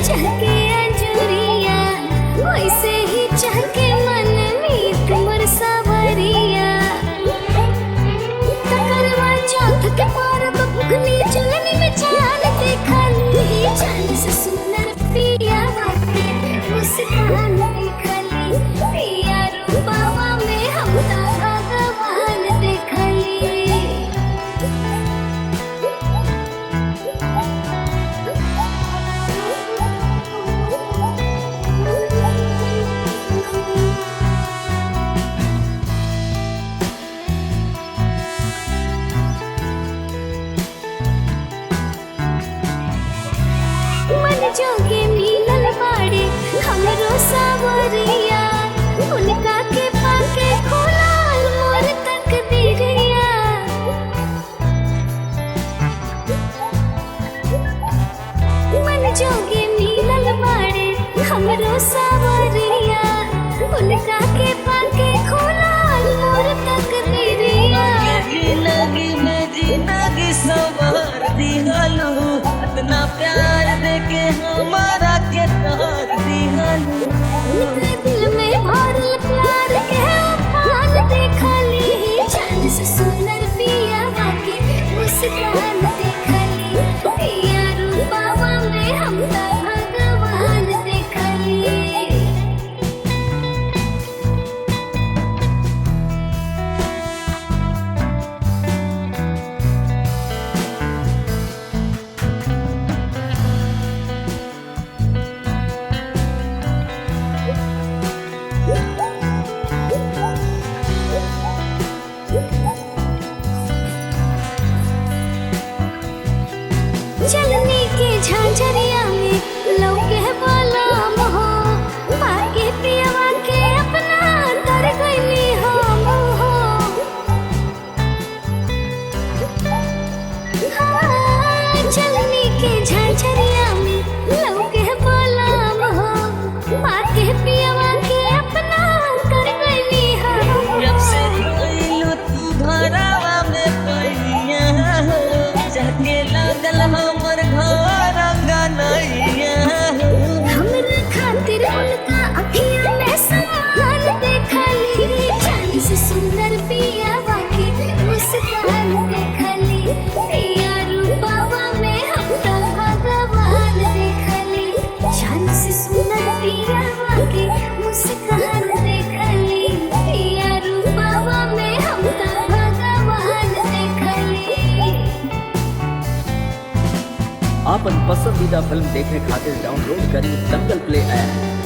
चहके अंजुरिया वैसे ही चहके मन में तुमर सावरिया तकरवा चौथ के पार बबुगनी चलनी में चाल देखली चांद से सुंदर पिया बाटे मुस्कान देखली पिया रूपावा में हम भगवान देखली मन जोगे मिलल बाड़े हमरो सावरिया उनका के पाके खोलाल मोर तकदीरिया मन जोगे मिलल बाड़े हमरो सावरिया उनका के पाके खोलाल मोर तकदीरिया जिंदगी में जिंदगी सवार दिहलू इतना प्यार देके हमारा के तार दिहलू दिल में भरल प्यार के अफान देखली चांद से सुंदर पिया बाके मुस्कान देखली पिया रूपावा में हम भगवान देखली चलने के झांझरिया में लौके बलम हो बाके पियवा के अपना कर गईली हम हो चलने के झांझरिया में लौके बलम हो बाके पियवा के अपना कर गईली हम जब से गइलू तू घरवा में पहिया हो जाके लगल हमर घर अंगनैया हो हमरा खातिर उनका अखियाँ में सम्मान देखली चांद से सुंदर पिया बाके मुस्कान देखली पिया रूपावा में हम भगवान देखली चांद से सुंदर पिया बाके मुस्कान देखली पिया रूपावा में हम भगवान देखली आपन पसंदीदा फिल्म देखे खातिर डाउनलोड करी दंगल प्ले ऐप।